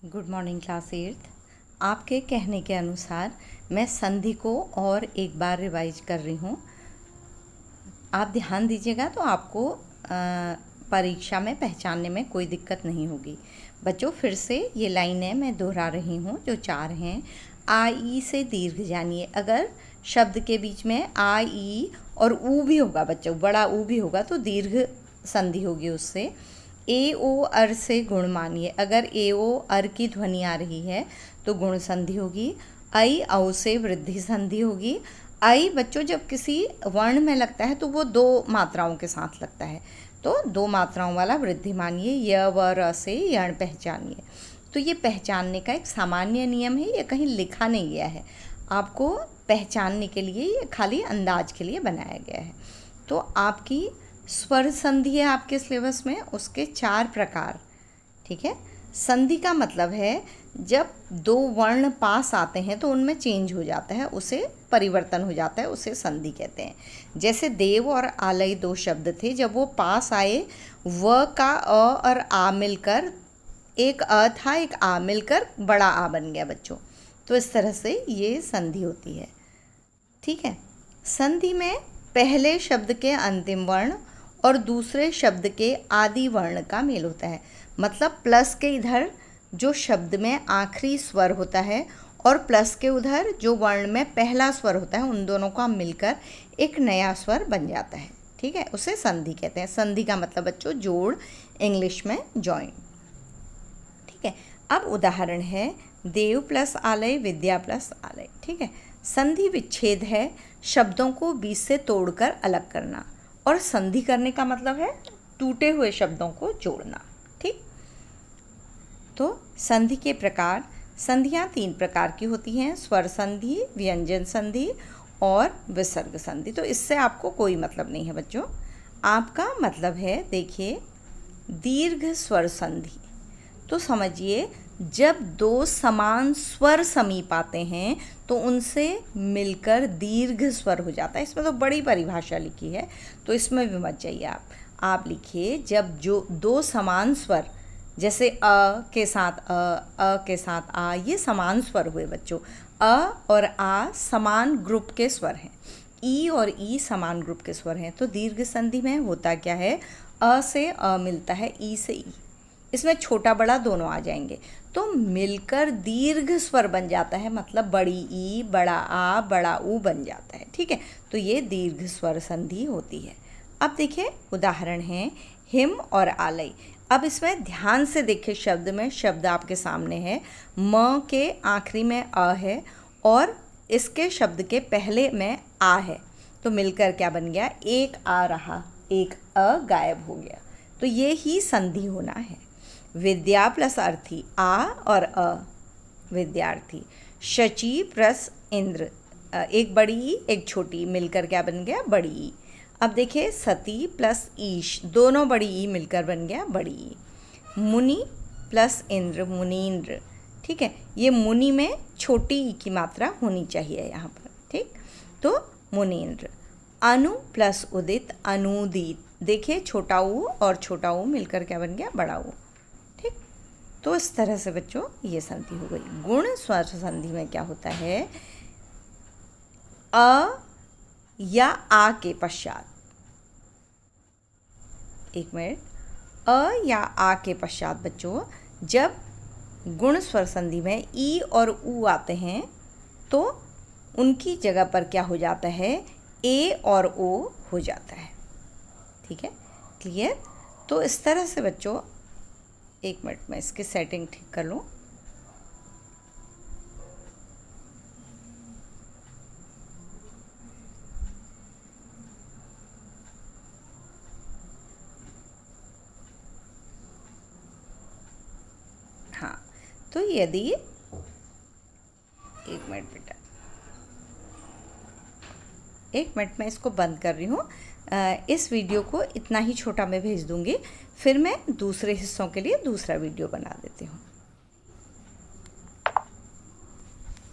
Good morning class 8th। आपके कहने के अनुसार मैं संधि को और एक बार रिवाइज कर रही हूँ। आप ध्यान दीजिएगा तो आपको परीक्षा में पहचानने में कोई दिक्कत नहीं होगी। बच्चों फिर से ये लाइनें मैं दोहरा रही हूँ जो 4 हैं। आ ई से दीर्घ जानिए। अगर शब्द के बीच में आ ई और ऊ भी होगा बच्चों, बड़ा ऊ भी होगा तो दीर्घ संधि होगी उससे। ए ओ अर से गुण मानिए। अगर ए ओ अर की ध्वनि आ रही है तो गुण संधि होगी। ऐ औ से वृद्धि संधि होगी। ऐ बच्चों जब किसी वर्ण में लगता है तो वो 2 मात्राओं के साथ लगता है, तो 2 मात्राओं वाला वृद्धि मानिए। य व र से यण पहचानिए। तो ये पहचानने का एक सामान्य नियम है, ये कहीं लिखा नहीं गया है, आपको पहचानने के लिए, ये खाली अंदाज के लिए बनाया गया है। तो आपकी स्वर संधि है आपके सिलेबस में, उसके 4 प्रकार। ठीक है, संधि का मतलब है जब 2 वर्ण पास आते हैं तो उनमें चेंज हो जाता है, उसे परिवर्तन हो जाता है, उसे संधि कहते हैं। जैसे देव और आलय 2 शब्द थे, जब वो पास आए व का अ और आ मिलकर, एक अ था एक आ मिलकर बड़ा आ बन गया बच्चों। तो इस तरह से ये संधि होती है। ठीक है, संधि में पहले शब्द के अंतिम वर्ण और दूसरे शब्द के आदि वर्ण का मेल होता है। मतलब प्लस के इधर जो शब्द में आखिरी स्वर होता है और प्लस के उधर जो वर्ण में पहला स्वर होता है, उन दोनों का मिलकर एक नया स्वर बन जाता है। ठीक है, उसे संधि कहते हैं। संधि का मतलब बच्चों जोड़, इंग्लिश में जॉइन। ठीक है, अब उदाहरण है देव प्लस आलय, विद्या प्लस आलय। ठीक है, संधि विच्छेद है शब्दों को बीच से तोड़कर अलग करना, और संधि करने का मतलब है टूटे हुए शब्दों को जोड़ना। ठीक, तो संधि के प्रकार, संधियां 3 प्रकार की होती हैं, स्वर संधि, व्यंजन संधि और विसर्ग संधि। तो इससे आपको कोई मतलब नहीं है बच्चों। आपका मतलब है, देखिए, दीर्घ स्वर संधि। तो समझिए जब 2 समान स्वर समीप आते हैं तो उनसे मिलकर दीर्घ स्वर हो जाता है। इसमें तो बड़ी परिभाषा लिखी है, तो इसमें भी मत जाइए आप लिखिए जब जो 2 समान स्वर, जैसे अ के साथ अ के साथ आ, ये समान स्वर हुए बच्चों। अ और आ समान ग्रुप के स्वर हैं, ई और ई समान ग्रुप के स्वर हैं। तो दीर्घ संधि में होता क्या है, अ से अ मिलता है, ई से ई, इसमें छोटा बड़ा दोनों आ जाएंगे तो मिलकर दीर्घ स्वर बन जाता है। मतलब बड़ी ई, बड़ा आ, बड़ा ऊ बन जाता है। ठीक है, तो ये दीर्घ स्वर संधि होती है। अब देखिए उदाहरण है हिम और आलय। अब इसमें ध्यान से देखिए, शब्द में शब्द आपके सामने है, म के आखिरी में अ है और इसके शब्द के पहले में आ है, तो मिलकर क्या बन गया, एक आ रहा, एक अ गायब हो गया। तो ये ही संधि होना है। विद्या प्लस अर्थी, आ और अ, विद्यार्थी। शची प्लस इंद्र, एक बड़ी ई एक छोटी, मिलकर क्या बन गया, बड़ी ई। अब देखिए सती प्लस ईश, दोनों बड़ी ई मिलकर बन गया बड़ी ई। मुनि प्लस इंद्र, मुनीन्द्र। ठीक है, ये मुनि में छोटी ई की मात्रा होनी चाहिए यहाँ पर। ठीक, तो मुनीन्द्र। अनु प्लस उदित, अनुदीत। देखिए छोटा ऊ और छोटा ऊ मिलकर क्या बन गया, बड़ा ऊ। ठीक, तो इस तरह से बच्चों ये संधि हो गई। गुण स्वर संधि में क्या होता है, अ या आ के पश्चात, एक मिनट, अ या आ के पश्चात बच्चों जब गुण स्वर संधि में ई और ऊ आते हैं तो उनकी जगह पर क्या हो जाता है, ए और ओ हो जाता है। ठीक है, क्लियर। तो इस तरह से बच्चों, एक मिनट में इसकी सेटिंग ठीक कर लूँ। हाँ, तो यदि, एक मिनट बेटा, एक मिनट में इसको बंद कर रही हूँ। इस वीडियो को इतना ही छोटा मैं भेज दूँगी, फिर मैं दूसरे हिस्सों के लिए दूसरा वीडियो बना देती हूँ।